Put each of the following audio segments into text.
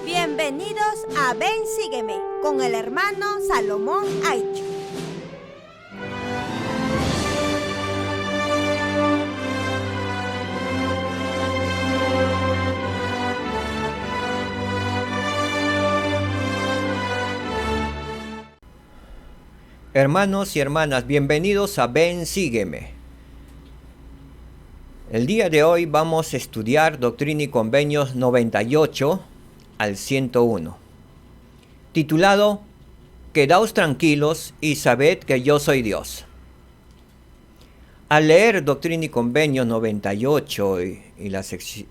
Bienvenidos a Ven Sígueme con el hermano Salomón Aicho. Hermanos y hermanas, bienvenidos a Ven Sígueme. El día de hoy vamos a estudiar Doctrina y Convenios 98 al 101, titulado Quedaos tranquilos y sabed que yo soy Dios. Al leer Doctrina y Convenios 98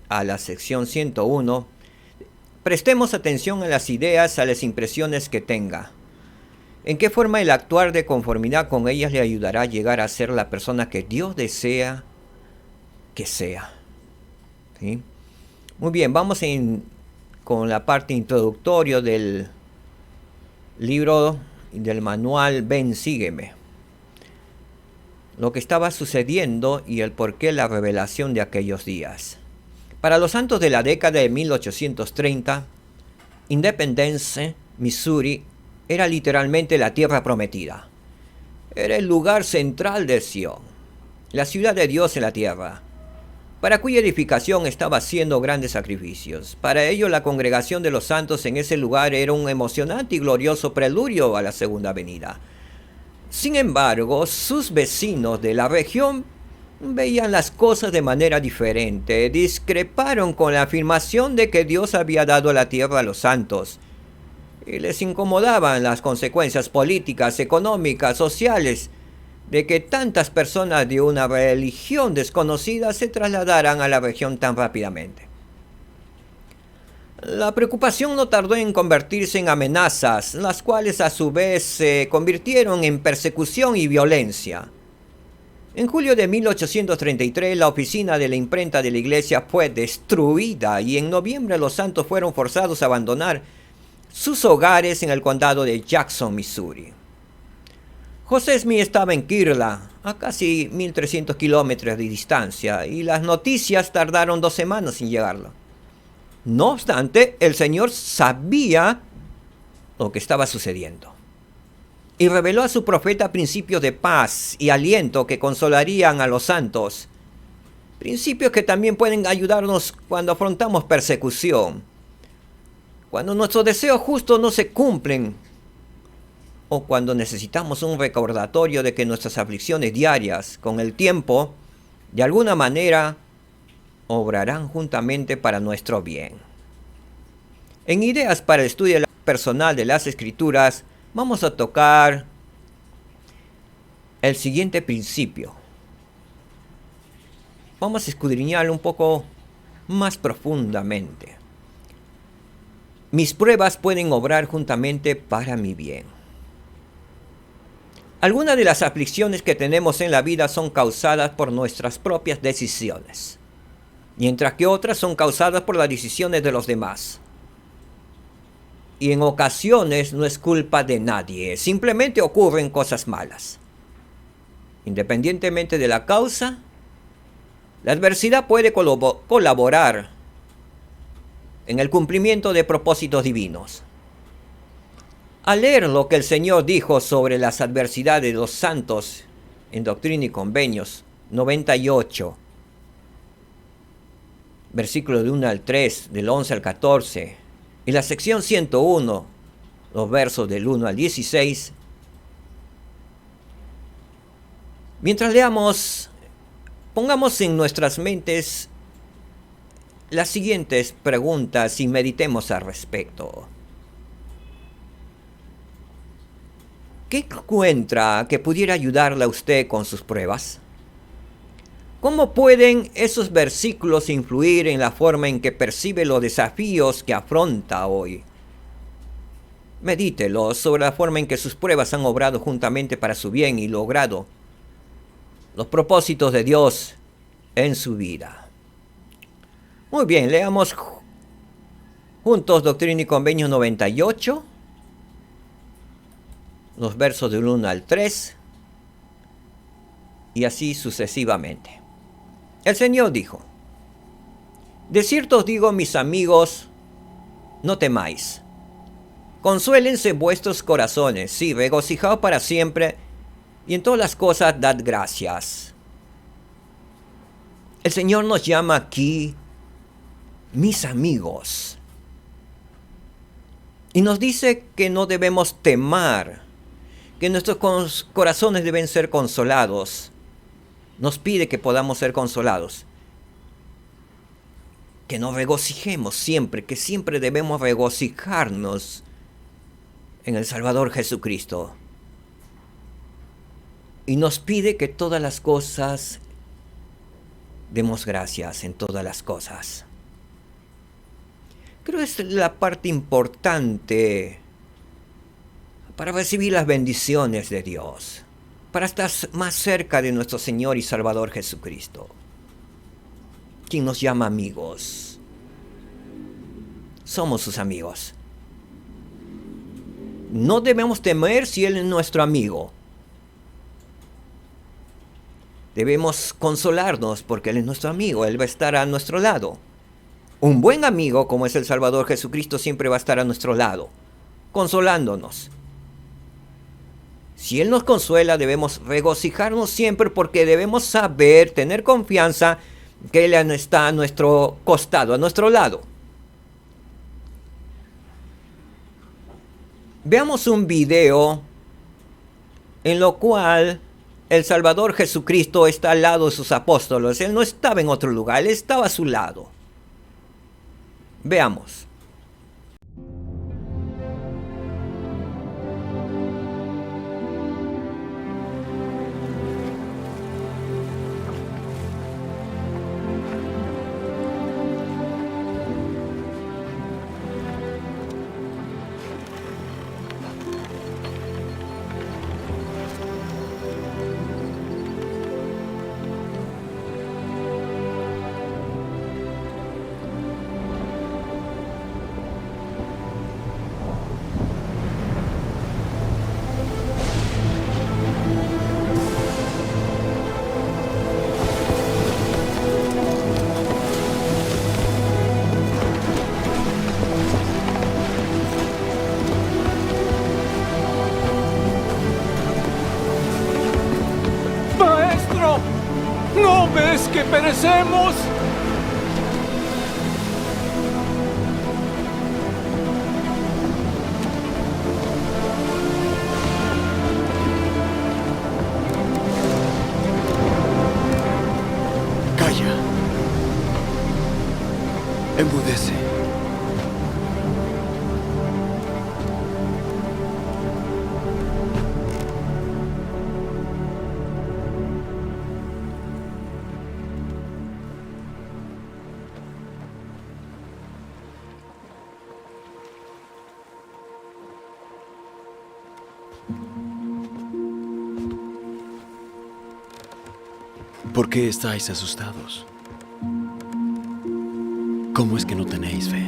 a la sección 101, prestemos atención a las ideas, a las impresiones que tenga. ¿En qué forma el actuar de conformidad con ellas le ayudará a llegar a ser la persona que Dios desea que sea? ¿Sí? Muy bien, vamos con la parte introductoria del libro del manual Ven Sígueme. Lo que estaba sucediendo y el porqué la revelación de aquellos días. Para los santos de la década de 1830, Independence, Missouri, era literalmente la tierra prometida. Era el lugar central de Sion, la ciudad de Dios en la tierra, para cuya edificación estaba haciendo grandes sacrificios. Para ello, la congregación de los santos en ese lugar era un emocionante y glorioso preludio a la segunda venida. Sin embargo, sus vecinos de la región veían las cosas de manera diferente. Discreparon con la afirmación de que Dios había dado la tierra a los santos, y les incomodaban las consecuencias políticas, económicas, sociales, de que tantas personas de una religión desconocida se trasladaran a la región tan rápidamente. La preocupación no tardó en convertirse en amenazas, las cuales a su vez se convirtieron en persecución y violencia. En julio de 1833, la oficina de la imprenta de la iglesia fue destruida y en noviembre los santos fueron forzados a abandonar sus hogares en el condado de Jackson, Missouri. José Smith estaba en Kirla, a casi 1.300 kilómetros de distancia, y las noticias tardaron 2 semanas en llegarlo. No obstante, el Señor sabía lo que estaba sucediendo, y reveló a su profeta principios de paz y aliento que consolarían a los santos, principios que también pueden ayudarnos cuando afrontamos persecución, cuando nuestros deseos justos no se cumplen, o cuando necesitamos un recordatorio de que nuestras aflicciones diarias, con el tiempo, de alguna manera, obrarán juntamente para nuestro bien. En Ideas para el Estudio Personal de las Escrituras, vamos a tocar el siguiente principio. Vamos a escudriñarlo un poco más profundamente. Mis pruebas pueden obrar juntamente para mi bien. Algunas de las aflicciones que tenemos en la vida son causadas por nuestras propias decisiones, mientras que otras son causadas por las decisiones de los demás. Y en ocasiones no es culpa de nadie, simplemente ocurren cosas malas. Independientemente de la causa, la adversidad puede colaborar en el cumplimiento de propósitos divinos. Al leer lo que el Señor dijo sobre las adversidades de los santos en Doctrina y Convenios 98, versículos de 1 al 3, del 11 al 14, y la sección 101, los versos del 1 al 16, mientras leamos, pongamos en nuestras mentes las siguientes preguntas y meditemos al respecto. ¿Qué encuentra que pudiera ayudarle a usted con sus pruebas? ¿Cómo pueden esos versículos influir en la forma en que percibe los desafíos que afronta hoy? Medítelo sobre la forma en que sus pruebas han obrado juntamente para su bien y logrado los propósitos de Dios en su vida. Muy bien, leamos juntos Doctrina y Convenios 98. Los versos del 1 al 3, y así sucesivamente. El Señor dijo: de cierto os digo, mis amigos, no temáis. Consuélense vuestros corazones, sí, regocijaos para siempre, y en todas las cosas dad gracias. El Señor nos llama aquí mis amigos. Y nos dice que no debemos temer, que nuestros corazones deben ser consolados. Nos pide que podamos ser consolados. Que nos regocijemos siempre, que siempre debemos regocijarnos en el Salvador Jesucristo. Y nos pide que todas las cosas demos gracias en todas las cosas. Creo que es la parte importante para recibir las bendiciones de Dios, para estar más cerca de nuestro Señor y Salvador Jesucristo, quien nos llama amigos. Somos sus amigos. No debemos temer si Él es nuestro amigo. Debemos consolarnos porque Él es nuestro amigo, Él va a estar a nuestro lado. Un buen amigo, como es el Salvador Jesucristo, siempre va a estar a nuestro lado, consolándonos. Si Él nos consuela, debemos regocijarnos siempre porque debemos saber, tener confianza que Él está a nuestro costado, a nuestro lado. Veamos un video en lo cual el Salvador Jesucristo está al lado de sus apóstoles. Él no estaba en otro lugar, Él estaba a su lado. Veamos. ¡Maestro! ¿No ves que perecemos? Calla. Enmudece. ¿Por qué estáis asustados? ¿Cómo es que no tenéis fe?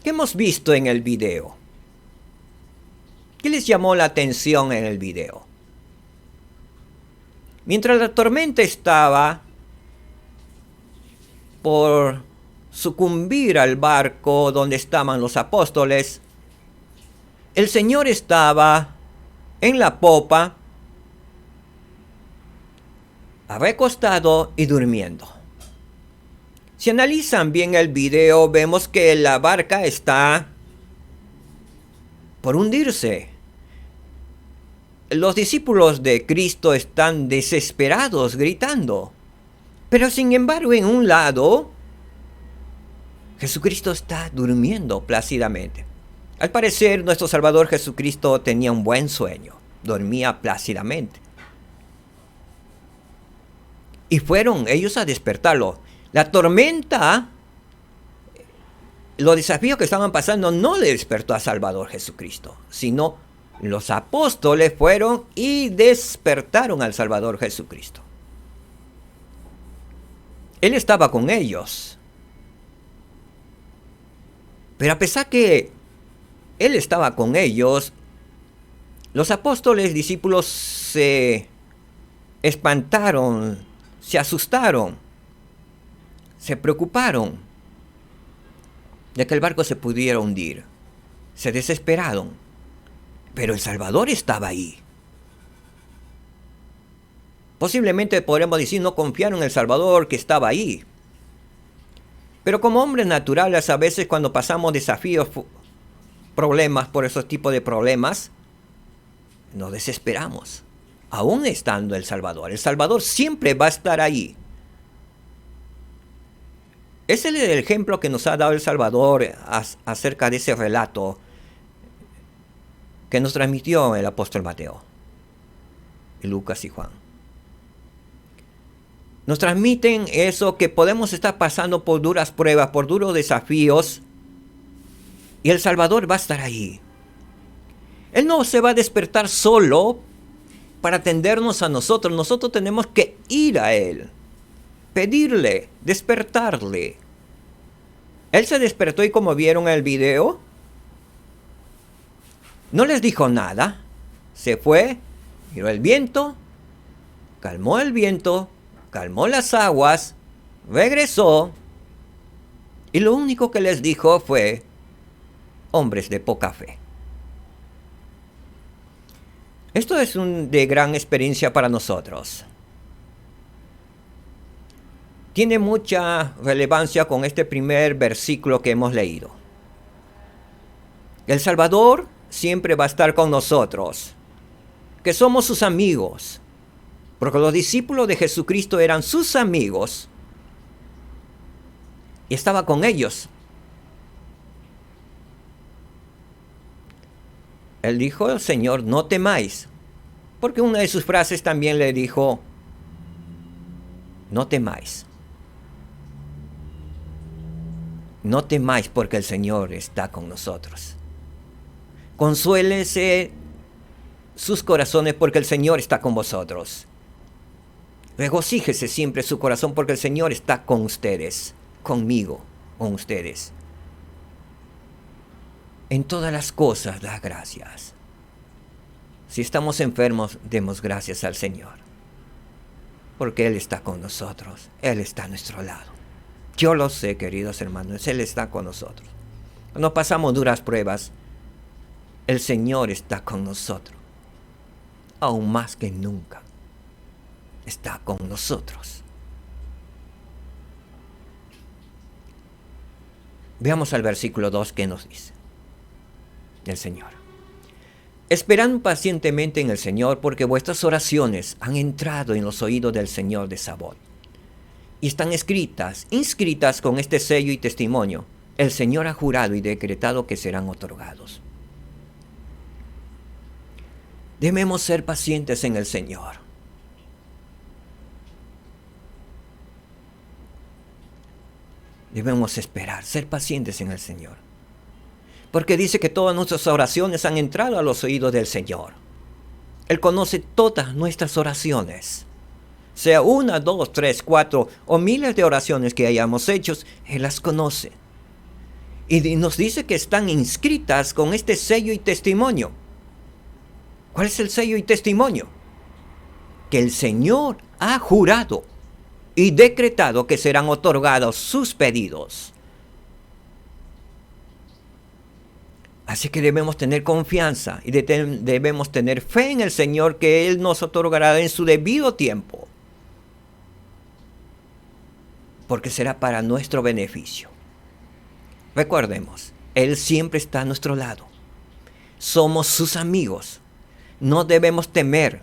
¿Qué hemos visto en el video? ¿Qué les llamó la atención en el video? Mientras la tormenta estaba por sucumbir al barco donde estaban los apóstoles, el Señor estaba en la popa, recostado y durmiendo. Si analizan bien el video, vemos que la barca está por hundirse. Los discípulos de Cristo están desesperados, gritando. Pero sin embargo, en un lado, Jesucristo está durmiendo plácidamente. Al parecer, nuestro Salvador Jesucristo tenía un buen sueño, dormía plácidamente. Y fueron ellos a despertarlo. La tormenta los desafíos que estaban pasando no le despertó a Salvador Jesucristo, sino los apóstoles fueron y despertaron al Salvador Jesucristo. Él estaba con ellos. Pero a pesar que Él estaba con ellos, los apóstoles, discípulos, se espantaron, se asustaron, se preocuparon de que el barco se pudiera hundir. Se desesperaron. Pero el Salvador estaba ahí. Posiblemente podremos decir no confiaron en el Salvador que estaba ahí. Pero como hombres naturales, a veces cuando pasamos desafíos, problemas por esos tipos de problemas, nos desesperamos. Aún estando el Salvador siempre va a estar ahí. Ese es el ejemplo que nos ha dado el Salvador acerca de ese relato que nos transmitió el apóstol Mateo, Lucas y Juan. Nos transmiten eso, que podemos estar pasando por duras pruebas, por duros desafíos, y el Salvador va a estar ahí. Él no se va a despertar solo para atendernos a nosotros. Nosotros tenemos que ir a Él, pedirle, despertarle. Él se despertó y, como vieron en el video, no les dijo nada. Se fue, miró el viento, calmó las aguas, regresó, y lo único que les dijo fue: hombres de poca fe. Esto es de gran experiencia para nosotros. Tiene mucha relevancia con este primer versículo que hemos leído. El Salvador siempre va a estar con nosotros, que somos sus amigos, porque los discípulos de Jesucristo eran sus amigos y estaba con ellos. Él dijo al Señor: no temáis, porque una de sus frases también le dijo: no temáis. No temáis, porque el Señor está con nosotros. Consuélense sus corazones, porque el Señor está con vosotros. Regocíjese siempre su corazón, porque el Señor está con ustedes, conmigo, con ustedes. En todas las cosas, da gracias. Si estamos enfermos, demos gracias al Señor, porque Él está con nosotros. Él está a nuestro lado. Yo lo sé, queridos hermanos, Él está con nosotros. Cuando pasamos duras pruebas, el Señor está con nosotros. Aún más que nunca, está con nosotros. Veamos al versículo 2 que nos dice el Señor: esperad pacientemente en el Señor, porque vuestras oraciones han entrado en los oídos del Señor de Sabaoth, y están inscritas con este sello y testimonio. El Señor ha jurado y decretado que serán otorgados. Debemos ser pacientes en el Señor. Debemos esperar, ser pacientes en el Señor. Porque dice que todas nuestras oraciones han entrado a los oídos del Señor. Él conoce todas nuestras oraciones. Sea 1, 2, 3, 4 o miles de oraciones que hayamos hecho, Él las conoce. Y nos dice que están inscritas con este sello y testimonio. ¿Cuál es el sello y testimonio? Que el Señor ha jurado y decretado que serán otorgados sus pedidos. Así que debemos tener confianza y debemos tener fe en el Señor, que Él nos otorgará en su debido tiempo, porque será para nuestro beneficio. Recordemos, Él siempre está a nuestro lado. Somos sus amigos. No debemos temer.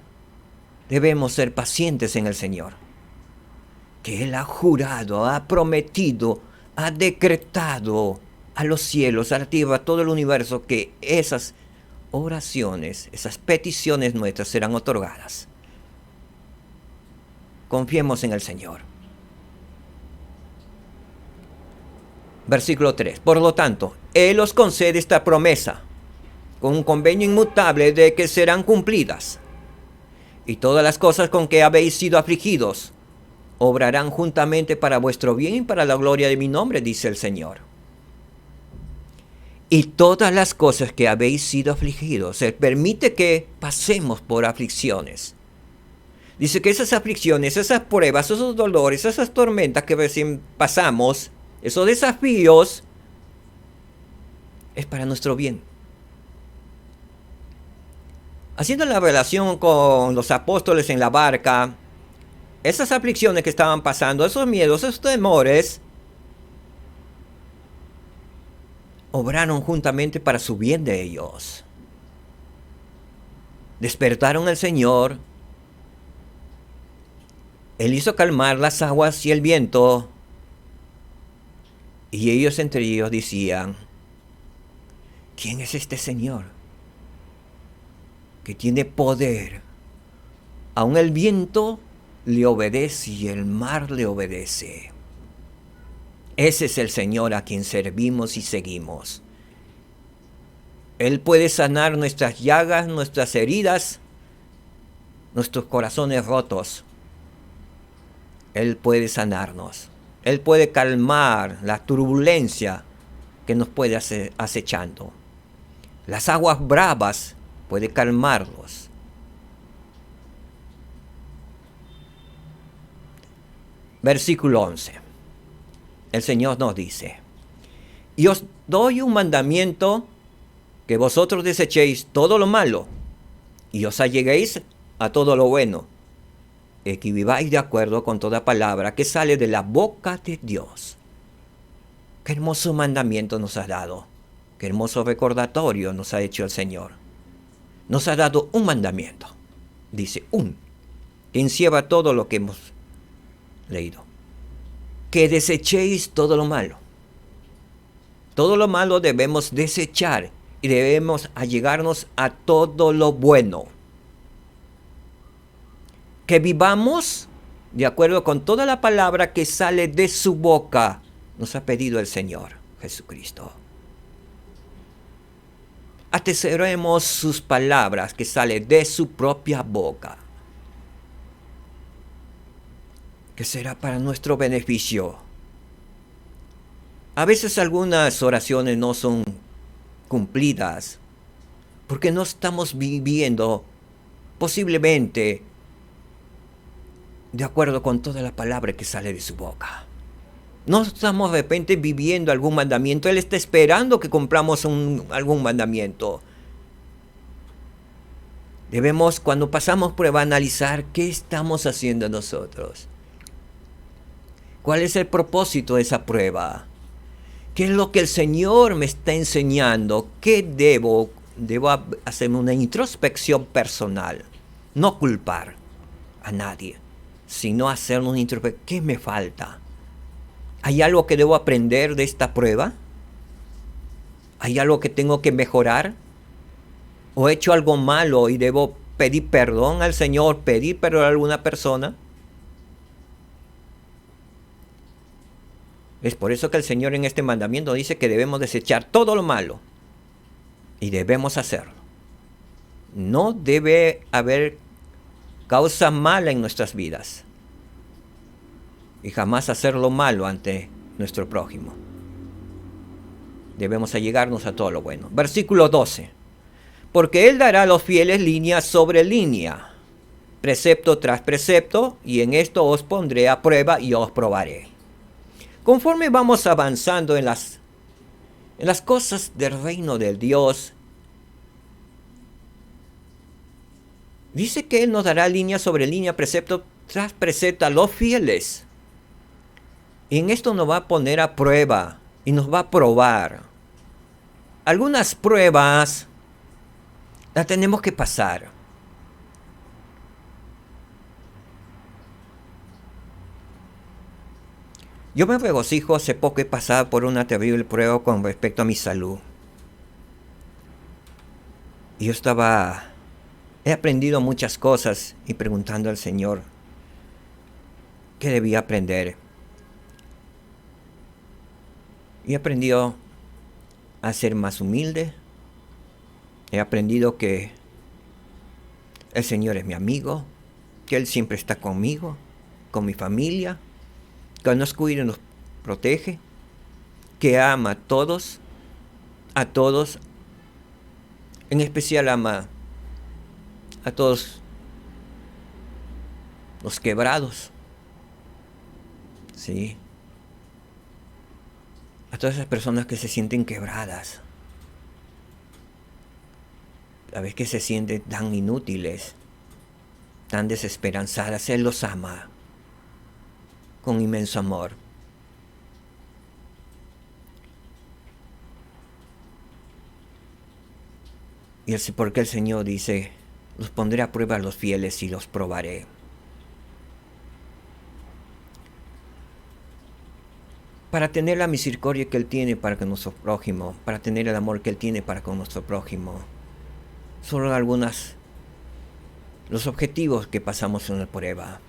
Debemos ser pacientes en el Señor, que Él ha jurado, ha prometido, ha decretado a los cielos, a la tierra, a todo el universo, que esas oraciones, esas peticiones nuestras serán otorgadas. Confiemos en el Señor. Versículo 3. Por lo tanto, Él os concede esta promesa, con un convenio inmutable de que serán cumplidas. Y todas las cosas con que habéis sido afligidos, obrarán juntamente para vuestro bien y para la gloria de mi nombre, dice el Señor. Y todas las cosas que habéis sido afligidos, Él permite que pasemos por aflicciones. Dice que esas aflicciones, esas pruebas, esos dolores, esas tormentas que recién pasamos, esos desafíos, es para nuestro bien. Haciendo la relación con los apóstoles en la barca, esas aflicciones que estaban pasando, esos miedos, esos temores, obraron juntamente para su bien de ellos. Despertaron al Señor. Él hizo calmar las aguas y el viento. Y ellos entre ellos decían, ¿quién es este Señor que tiene poder? Aún el viento le obedece y el mar le obedece. Ese es el Señor a quien servimos y seguimos. Él puede sanar nuestras llagas, nuestras heridas, nuestros corazones rotos. Él puede sanarnos. Él puede calmar la turbulencia que nos puede acechando. Las aguas bravas puede calmarlos. Versículo 11. El Señor nos dice, y os doy un mandamiento, que vosotros desechéis todo lo malo, y os alleguéis a todo lo bueno, y que viváis de acuerdo con toda palabra que sale de la boca de Dios. Qué hermoso mandamiento nos ha dado, qué hermoso recordatorio nos ha hecho el Señor. Nos ha dado un mandamiento, dice que encierra todo lo que hemos leído. Que desechéis todo lo malo. Todo lo malo debemos desechar y debemos allegarnos a todo lo bueno. Que vivamos de acuerdo con toda la palabra que sale de su boca, nos ha pedido el Señor Jesucristo. Atesoremos sus palabras que salen de su propia boca, que será para nuestro beneficio. A veces algunas oraciones no son cumplidas porque no estamos viviendo posiblemente de acuerdo con toda la palabra que sale de su boca. No estamos de repente viviendo algún mandamiento. Él está esperando que cumplamos algún mandamiento. Debemos, cuando pasamos prueba, analizar qué estamos haciendo nosotros. ¿Cuál es el propósito de esa prueba? ¿Qué es lo que el Señor me está enseñando? ¿Qué debo hacer una introspección personal? No culpar a nadie, sino hacer una introspección. ¿Qué me falta? ¿Hay algo que debo aprender de esta prueba? ¿Hay algo que tengo que mejorar? ¿O he hecho algo malo y debo pedir perdón al Señor, pedir perdón a alguna persona? Es por eso que el Señor en este mandamiento dice que debemos desechar todo lo malo. Y debemos hacerlo. No debe haber causa mala en nuestras vidas. Y jamás hacer lo malo ante nuestro prójimo. Debemos allegarnos a todo lo bueno. Versículo 12. Porque Él dará a los fieles línea sobre línea, precepto tras precepto, y en esto os pondré a prueba y os probaré. Conforme vamos avanzando en las cosas del reino del Dios, dice que Él nos dará línea sobre línea, precepto tras precepto a los fieles. Y en esto nos va a poner a prueba y nos va a probar. Algunas pruebas las tenemos que pasar. Yo me regocijo, hace poco he pasado por una terrible prueba con respecto a mi salud. Y he aprendido muchas cosas y preguntando al Señor qué debía aprender. Y he aprendido a ser más humilde. He aprendido que el Señor es mi amigo, que Él siempre está conmigo, con mi familia, que nos cuida y nos protege, que ama a todos, en especial ama a todos los quebrados, ¿sí? A todas esas personas que se sienten quebradas, a veces que se sienten tan inútiles, tan desesperanzadas. Él los ama con inmenso amor. Y así porque el Señor dice, los pondré a prueba a los fieles y los probaré. Para tener la misericordia que Él tiene para con nuestro prójimo, para tener el amor que Él tiene para con nuestro prójimo. Solo los objetivos que pasamos en la prueba,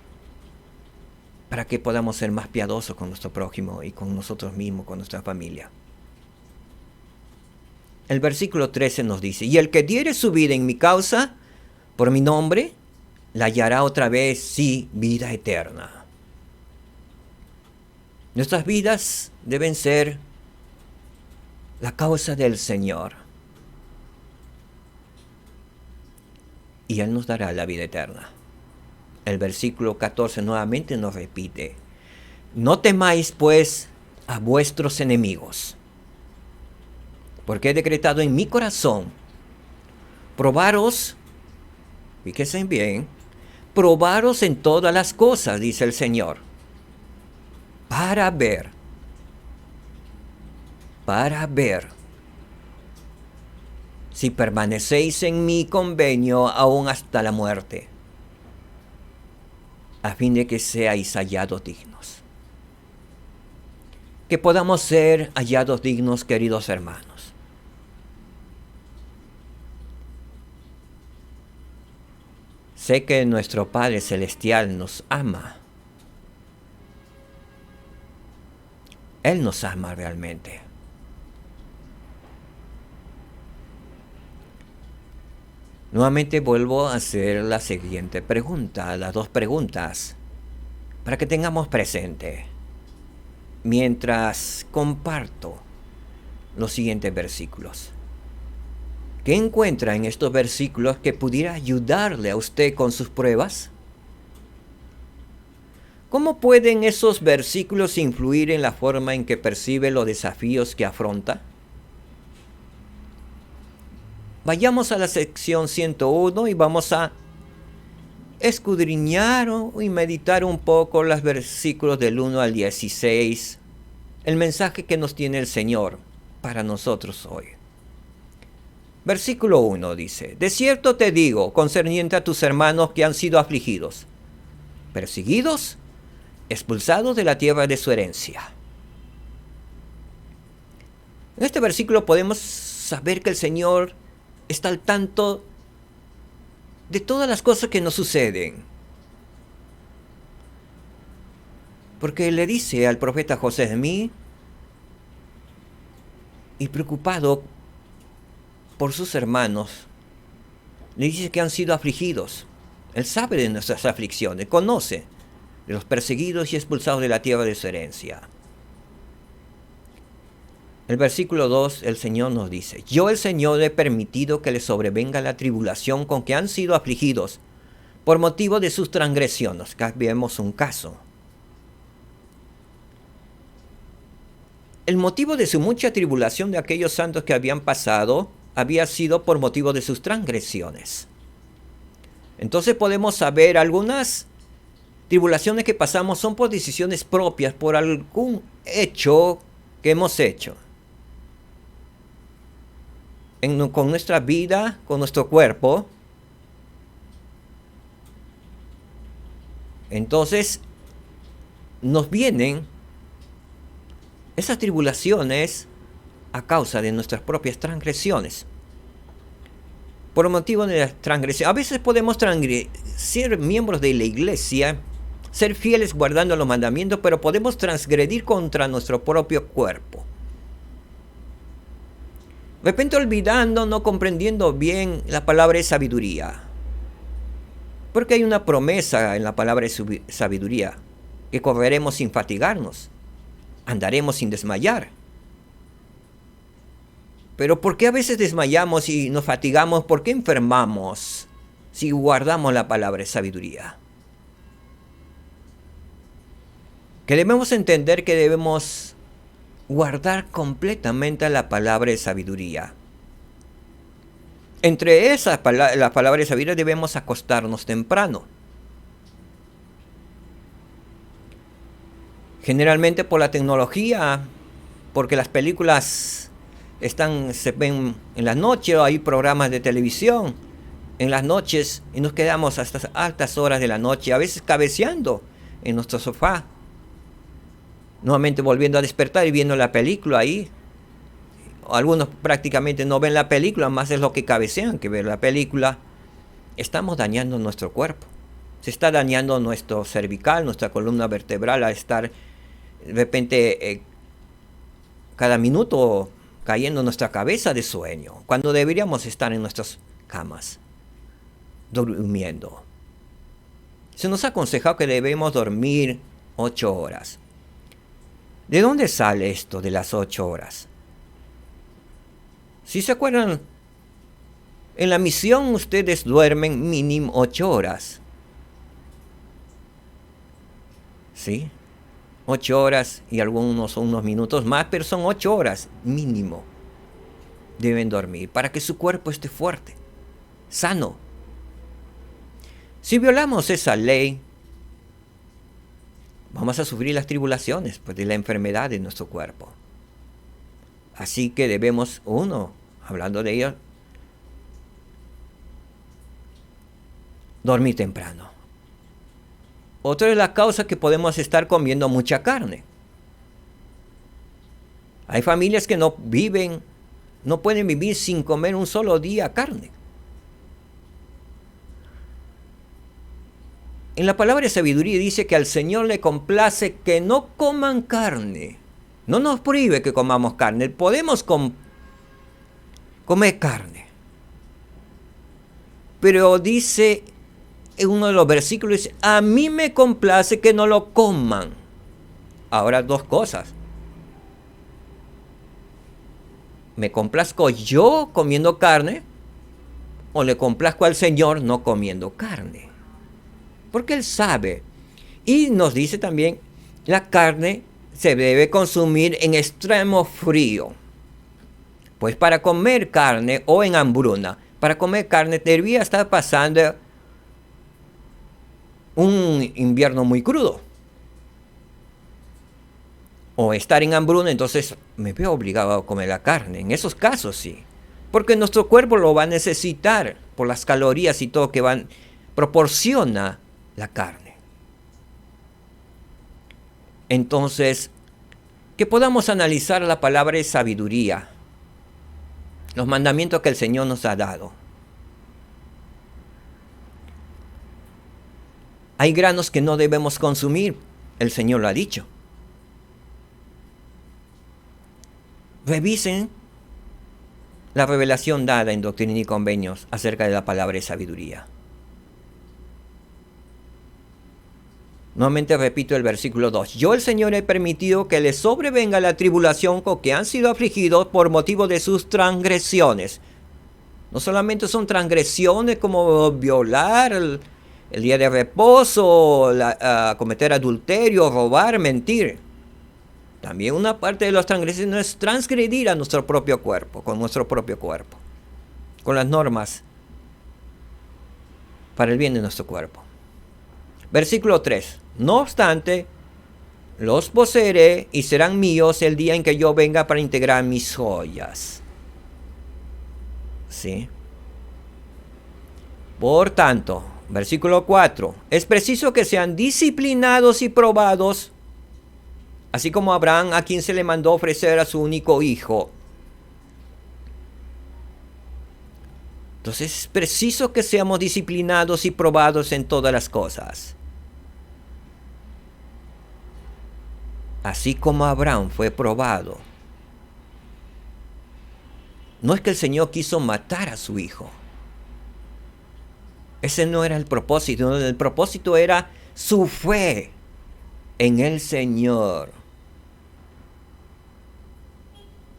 para que podamos ser más piadosos con nuestro prójimo y con nosotros mismos, con nuestra familia. El versículo 13 nos dice, y el que diere su vida en mi causa, por mi nombre, la hallará otra vez, sí, vida eterna. Nuestras vidas deben ser la causa del Señor. Y Él nos dará la vida eterna. El versículo 14 nuevamente nos repite, no temáis pues a vuestros enemigos, porque he decretado en mi corazón probaros, fíjense bien, probaros en todas las cosas, dice el Señor, para ver si permanecéis en mi convenio aún hasta la muerte, a fin de que seáis hallados dignos. Que podamos ser hallados dignos, queridos hermanos. Sé que nuestro Padre Celestial nos ama. Él nos ama realmente. Nuevamente vuelvo a hacer la siguiente pregunta, las dos preguntas, para que tengamos presente mientras comparto los siguientes versículos. ¿Qué encuentra en estos versículos que pudiera ayudarle a usted con sus pruebas? ¿Cómo pueden esos versículos influir en la forma en que percibe los desafíos que afronta? Vayamos a la sección 101 y vamos a escudriñar y meditar un poco los versículos del 1 al 16, el mensaje que nos tiene el Señor para nosotros hoy. Versículo 1 dice, de cierto te digo, concerniente a tus hermanos que han sido afligidos, perseguidos, expulsados de la tierra de su herencia. En este versículo podemos saber que el Señor está al tanto de todas las cosas que nos suceden. Porque le dice al profeta José Smith, y preocupado por sus hermanos, le dice que han sido afligidos. Él sabe de nuestras aflicciones, conoce de los perseguidos y expulsados de la tierra de su herencia. El versículo 2, el Señor nos dice, yo el Señor he permitido que les sobrevenga la tribulación con que han sido afligidos por motivo de sus transgresiones. Acá vemos un caso. El motivo de su mucha tribulación de aquellos santos que habían pasado había sido por motivo de sus transgresiones. Entonces podemos saber algunas tribulaciones que pasamos son por decisiones propias, por algún hecho que hemos hecho. Con nuestra vida, con nuestro cuerpo. Entonces, nos vienen esas tribulaciones a causa de nuestras propias transgresiones. Por motivo de las transgresiones. A veces podemos ser miembros de la iglesia, ser fieles guardando los mandamientos, pero podemos transgredir contra nuestro propio cuerpo. De repente olvidando, no comprendiendo bien la palabra de sabiduría. Porque hay una promesa en la palabra de sabiduría, que correremos sin fatigarnos, andaremos sin desmayar. Pero ¿por qué a veces desmayamos y nos fatigamos? ¿Por qué enfermamos si guardamos la palabra de sabiduría? Que debemos entender que debemos guardar completamente la palabra de sabiduría. Entre esas las palabras de sabiduría debemos acostarnos temprano. Generalmente por la tecnología, porque las películas se ven en la noche, o hay programas de televisión en las noches y nos quedamos hasta altas horas de la noche, a veces cabeceando en nuestro sofá, nuevamente volviendo a despertar y viendo la película ahí. Algunos prácticamente no ven la película, más es lo que cabecean que ver la película. Estamos dañando nuestro cuerpo. Se está dañando nuestro cervical, nuestra columna vertebral, al estar de repente cada minuto cayendo nuestra cabeza de sueño, cuando deberíamos estar en nuestras camas, durmiendo. Se nos ha aconsejado que debemos dormir 8 horas. ¿De dónde sale esto de las 8 horas? Si se acuerdan, en la misión ustedes duermen mínimo 8 horas. ¿Sí? 8 horas y algunos unos minutos más, pero son 8 horas mínimo. Deben dormir para que su cuerpo esté fuerte, sano. Si violamos esa ley, vamos a sufrir las tribulaciones de la enfermedad de nuestro cuerpo. Así que debemos, hablando de ello, dormir temprano. Otra de las causas que podemos estar comiendo mucha carne. Hay familias que no pueden vivir sin comer un solo día carne. En la palabra de sabiduría dice que al Señor le complace que no coman carne. No nos prohíbe que comamos carne. Podemos comer carne. Pero dice en uno de los versículos, dice, a mí me complace que no lo coman. Ahora dos cosas. ¿Me complazco yo comiendo carne? ¿O le complazco al Señor no comiendo carne? Porque Él sabe. Y nos dice también, la carne se debe consumir en extremo frío. Pues para comer carne o en hambruna, para comer carne debía estar pasando un invierno muy crudo. O estar en hambruna, entonces me veo obligado a comer la carne. En esos casos sí. Porque nuestro cuerpo lo va a necesitar por las calorías y todo que proporciona la carne. Entonces, que podamos analizar la palabra de sabiduría, los mandamientos que el Señor nos ha dado. Hay granos que no debemos consumir, el Señor lo ha dicho. Revisen la revelación dada en Doctrina y Convenios acerca de la palabra de sabiduría. Nuevamente repito el versículo 2. Yo el Señor he permitido que les sobrevenga la tribulación con que han sido afligidos por motivo de sus transgresiones. No solamente son transgresiones como violar el día de reposo, cometer adulterio, robar, mentir. También una parte de las transgresiones es transgredir a nuestro propio cuerpo, con nuestro propio cuerpo, con las normas para el bien de nuestro cuerpo. Versículo 3. No obstante, los poseeré y serán míos el día en que yo venga para integrar mis joyas. ¿Sí? Por tanto, versículo 4. Es preciso que sean disciplinados y probados, así como Abraham, a quien se le mandó ofrecer a su único hijo. Entonces es preciso que seamos disciplinados y probados en todas las cosas. Así como Abraham fue probado. No es que el Señor quiso matar a su hijo. Ese no era el propósito. El propósito era su fe en el Señor.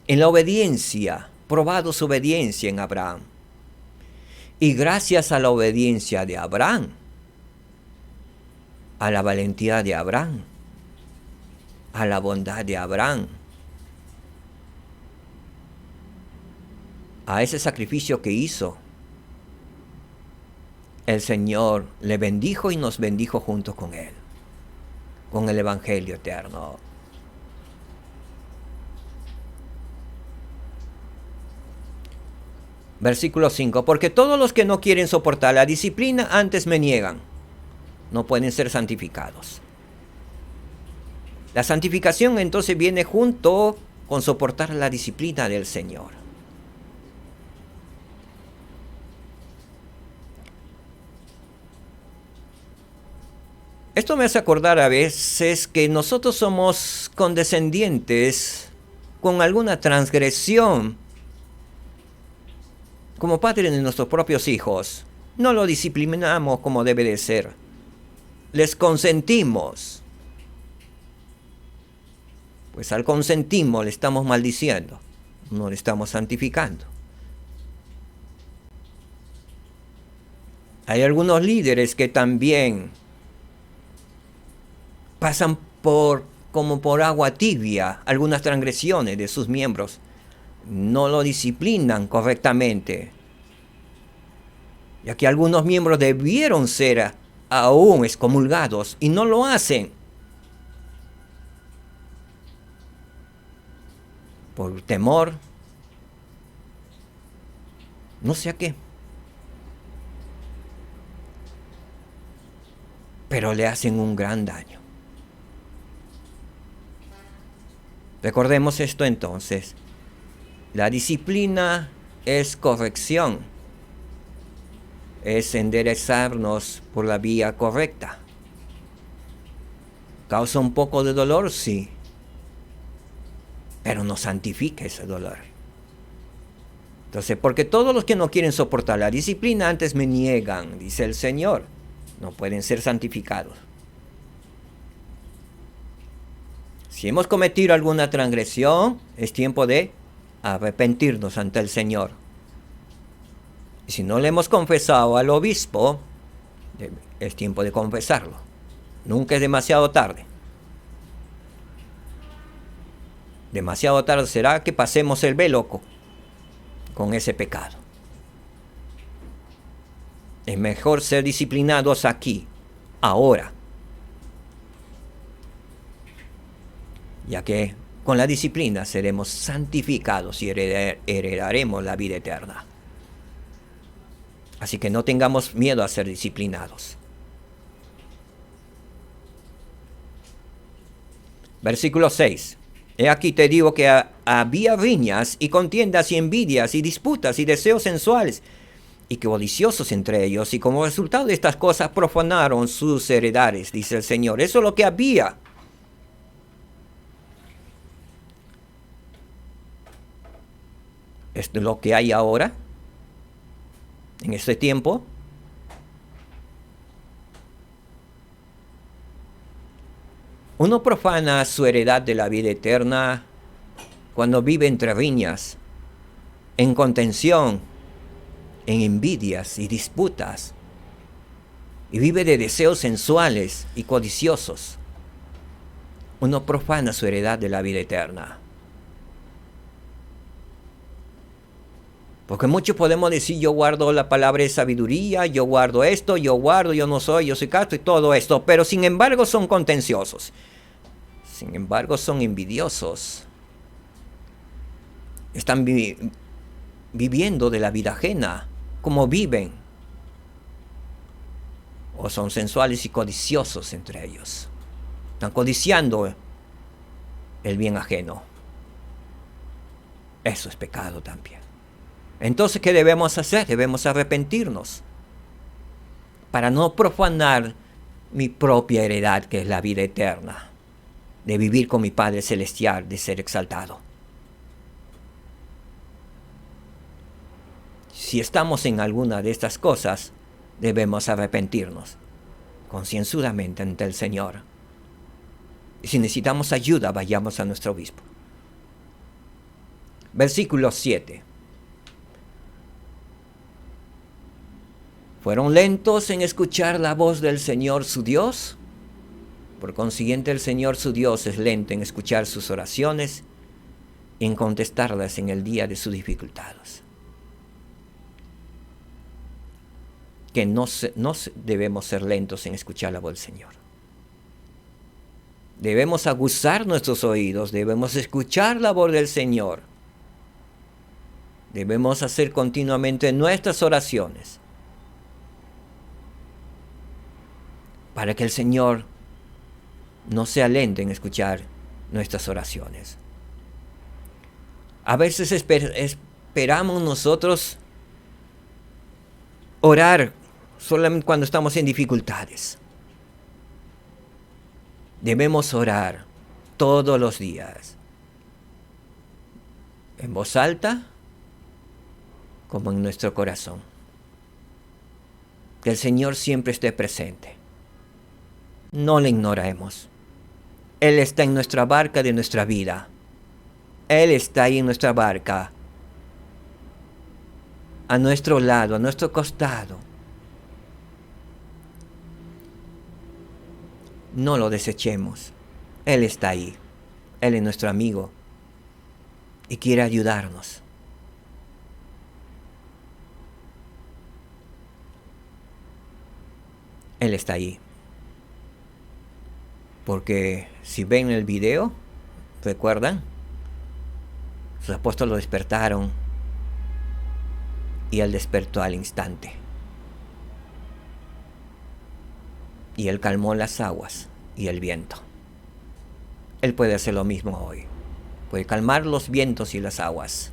En la obediencia, probado su obediencia en Abraham. Y gracias a la obediencia de Abraham, a la valentía de Abraham, a la bondad de Abraham, a ese sacrificio que hizo, el Señor le bendijo y nos bendijo junto con Él, con el Evangelio eterno. Versículo 5. Porque todos los que no quieren soportar la disciplina antes me niegan, no pueden ser santificados. La santificación entonces viene junto con soportar la disciplina del Señor. Esto me hace acordar a veces que nosotros somos condescendientes con alguna transgresión. Como padres de nuestros propios hijos, no lo disciplinamos como debe de ser. Les consentimos. Pues al consentimos le estamos maldiciendo, no le estamos santificando. Hay algunos líderes que también pasan como por agua tibia algunas transgresiones de sus miembros. No lo disciplinan correctamente, ya que algunos miembros debieron ser aún excomulgados y no lo hacen por temor, no sé a qué, pero le hacen un gran daño. Recordemos esto entonces. La disciplina es corrección, es enderezarnos por la vía correcta. Causa un poco de dolor, sí, pero no santifica ese dolor. Entonces, porque todos los que no quieren soportar la disciplina antes me niegan, dice el Señor, no pueden ser santificados. Si hemos cometido alguna transgresión, es tiempo de arrepentirnos ante el Señor. Y si no le hemos confesado al obispo, es tiempo de confesarlo. Nunca es demasiado tarde. Demasiado tarde será que pasemos el velo con ese pecado. Es mejor ser disciplinados aquí, ahora, ya que con la disciplina seremos santificados y heredaremos la vida eterna. Así que no tengamos miedo a ser disciplinados. Versículo 6. He aquí te digo que había riñas y contiendas y envidias y disputas y deseos sensuales y codiciosos entre ellos, y como resultado de estas cosas profanaron sus heredades, dice el Señor. Eso es lo que había. ¿Es lo que hay ahora? En este tiempo. Uno profana su heredad de la vida eterna cuando vive entre riñas, en contención, en envidias y disputas, y vive de deseos sensuales y codiciosos. Uno profana su heredad de la vida eterna. Porque muchos podemos decir, yo guardo la palabra de sabiduría, yo guardo esto, yo soy casto y todo esto, pero sin embargo son contenciosos. Sin embargo son envidiosos. Están viviendo de la vida ajena, como viven. O son sensuales y codiciosos entre ellos. Están codiciando el bien ajeno. Eso es pecado también. Entonces, ¿qué debemos hacer? Debemos arrepentirnos para no profanar mi propia heredad, que es la vida eterna, de vivir con mi Padre Celestial, de ser exaltado. si estamos en alguna de estas cosas, debemos arrepentirnos concienzudamente ante el Señor. Y si necesitamos ayuda, vayamos a nuestro obispo. Versículo 7. ¿Fueron lentos en escuchar la voz del Señor su Dios? Por consiguiente, el Señor su Dios es lento en escuchar sus oraciones y en contestarlas en el día de sus dificultades. Que no debemos ser lentos en escuchar la voz del Señor. Debemos aguzar nuestros oídos, debemos escuchar la voz del Señor. Debemos hacer continuamente nuestras oraciones para que el Señor no sea lento en escuchar nuestras oraciones. A veces esperamos nosotros orar solamente cuando estamos en dificultades. Debemos orar todos los días, en voz alta como en nuestro corazón. Que el Señor siempre esté presente. No le ignoremos. Él está en nuestra barca de nuestra vida. Él está ahí en nuestra barca, a nuestro lado, a nuestro costado. No lo desechemos. Él está ahí. Él es nuestro amigo y quiere ayudarnos. Él está ahí. Porque si ven el video, ¿recuerdan? Sus apóstoles lo despertaron y él despertó al instante. Y él calmó las aguas y el viento. Él puede hacer lo mismo hoy. Puede calmar los vientos y las aguas,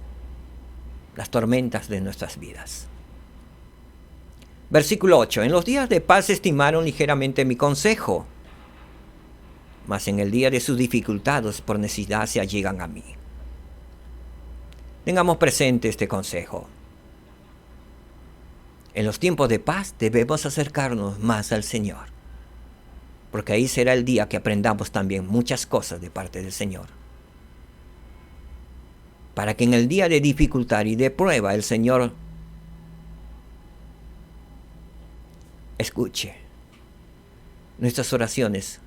las tormentas de nuestras vidas. Versículo 8. En los días de paz estimaron ligeramente mi consejo, mas en el día de sus dificultades por necesidad se allegan a mí. Tengamos presente este consejo. En los tiempos de paz debemos acercarnos más al Señor, porque ahí será el día que aprendamos también muchas cosas de parte del Señor. Para que en el día de dificultad y de prueba el Señor escuche nuestras oraciones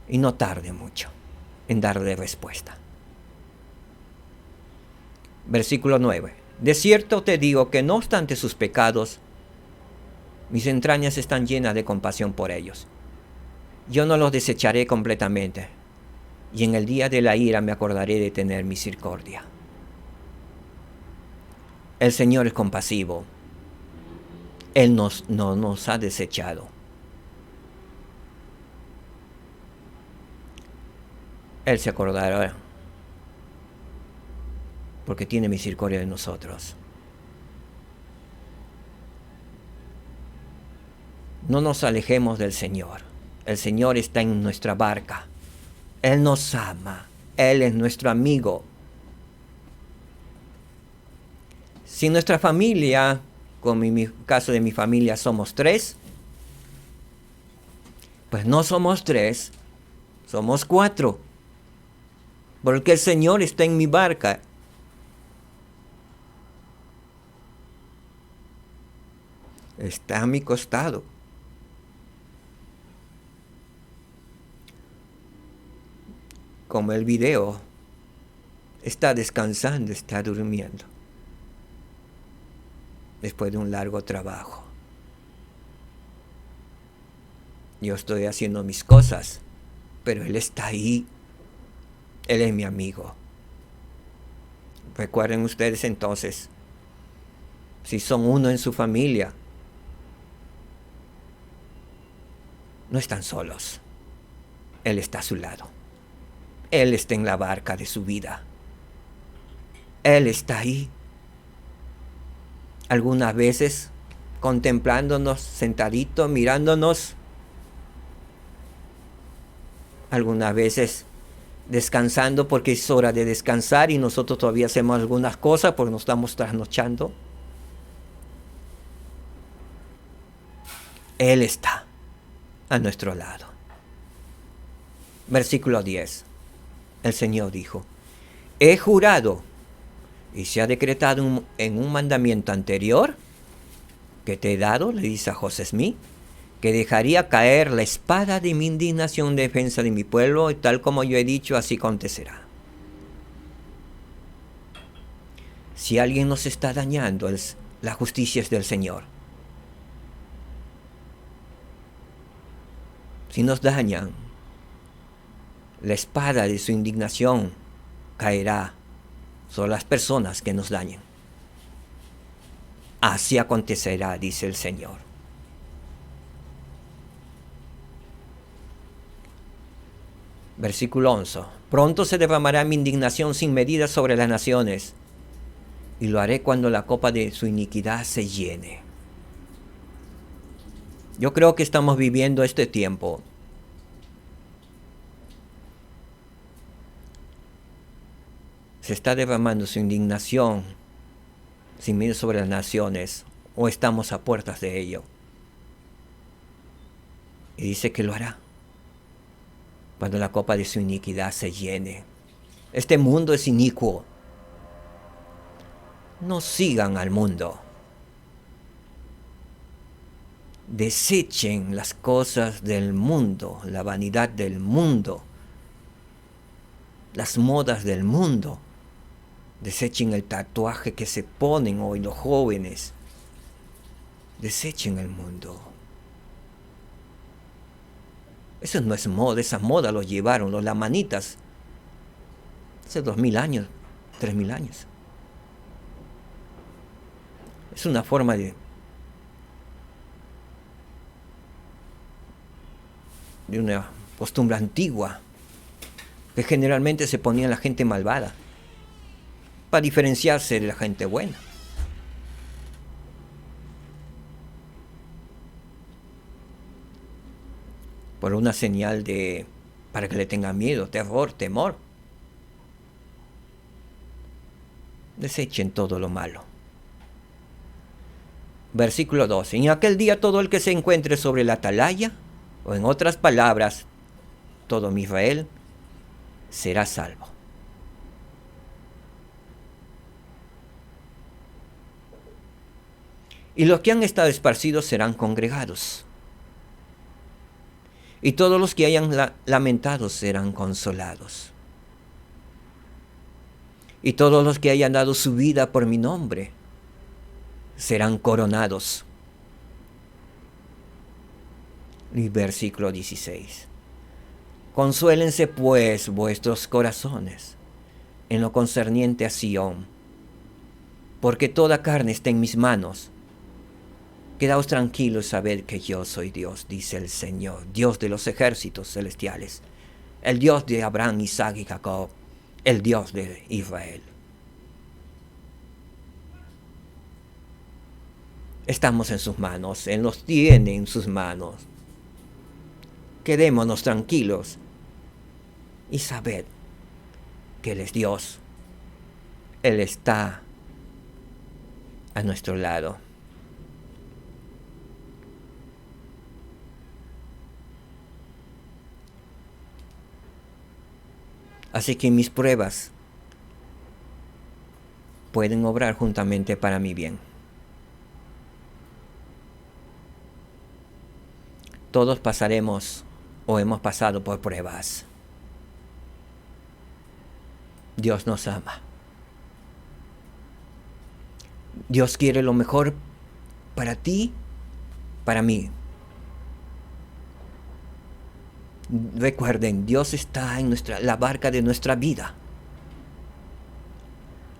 y no tarde mucho en darle respuesta. Versículo 9. De cierto te digo que no obstante sus pecados, mis entrañas están llenas de compasión por ellos. Yo no los desecharé completamente, y en el día de la ira me acordaré de tener misericordia. El Señor es compasivo. Él no nos ha desechado. Él se acordará porque tiene misericordia de nosotros. No nos alejemos del Señor. El Señor está en nuestra barca. Él nos ama. Él es nuestro amigo. Si nuestra familia, como en mi caso de mi familia, somos 3, pues no somos 3, somos 4. Porque el Señor está en mi barca. Está a mi costado. Como el video, está descansando, está durmiendo, después de un largo trabajo. Yo estoy haciendo mis cosas, pero Él está ahí. Él es mi amigo. Recuerden ustedes entonces, si son uno en su familia, no están solos. Él está a su lado. Él está en la barca de su vida. Él está ahí. Algunas veces contemplándonos, sentadito, mirándonos. Algunas veces descansando porque es hora de descansar y nosotros todavía hacemos algunas cosas porque nos estamos trasnochando. Él está a nuestro lado. Versículo 10. El Señor dijo: he jurado y se ha decretado en un mandamiento anterior que te he dado, le dice a José Smith, que dejaría caer la espada de mi indignación en defensa de mi pueblo, y tal como yo he dicho, así acontecerá. Si alguien nos está dañando, la justicia es del Señor. Si nos dañan, la espada de su indignación caerá sobre las personas que nos dañen. Así acontecerá, dice el Señor. Versículo 11. Pronto se derramará mi indignación sin medida sobre las naciones, y lo haré cuando la copa de su iniquidad se llene. Yo creo que estamos viviendo este tiempo. Se está derramando su indignación sin medida sobre las naciones, o estamos a puertas de ello. Y dice que lo hará cuando la copa de su iniquidad se llene. Este mundo es inicuo. No sigan al mundo. Desechen las cosas del mundo, la vanidad del mundo, las modas del mundo. Desechen el tatuaje que se ponen hoy los jóvenes. Desechen el mundo. Eso no es moda, esa moda lo llevaron los lamanitas hace 2000 años, 3000 años. Es una forma de una costumbre antigua que generalmente se ponía en la gente malvada para diferenciarse de la gente buena. Por una señal para que le tengan miedo, terror, temor. Desechen todo lo malo. Versículo 12. En aquel día todo el que se encuentre sobre la atalaya, o en otras palabras, todo mi Israel, será salvo. Y los que han estado esparcidos serán congregados. Y todos los que hayan lamentado serán consolados. Y todos los que hayan dado su vida por mi nombre serán coronados. Y versículo 16. Consuélense pues vuestros corazones en lo concerniente a Sión, porque toda carne está en mis manos. Quedaos tranquilos y sabed que yo soy Dios, dice el Señor, Dios de los ejércitos celestiales, el Dios de Abraham, Isaac y Jacob, el Dios de Israel. Estamos en sus manos, Él nos tiene en sus manos. Quedémonos tranquilos y sabed que Él es Dios. Él está a nuestro lado. Así que mis pruebas pueden obrar juntamente para mi bien. Todos pasaremos o hemos pasado por pruebas. Dios nos ama. Dios quiere lo mejor para ti, para mí. Recuerden, Dios está en la barca de nuestra vida.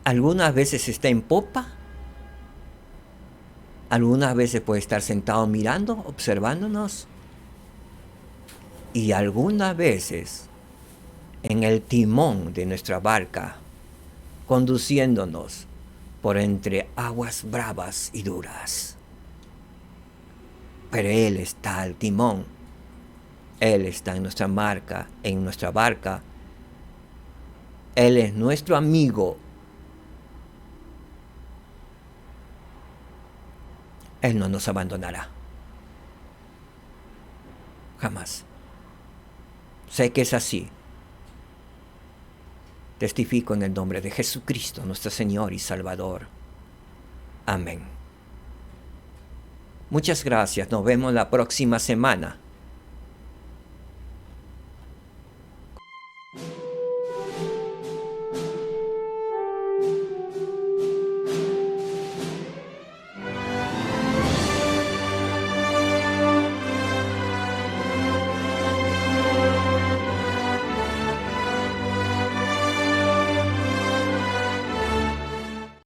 Algunas veces está en popa. Algunas veces puede estar sentado mirando, observándonos. Y algunas veces en el timón de nuestra barca, conduciéndonos por entre aguas bravas y duras. Pero Él está al timón. Él está en nuestra barca, Él es nuestro amigo. Él no nos abandonará. Jamás. Sé que es así. Testifico en el nombre de Jesucristo, nuestro Señor y Salvador. Amén. Muchas gracias. Nos vemos la próxima semana.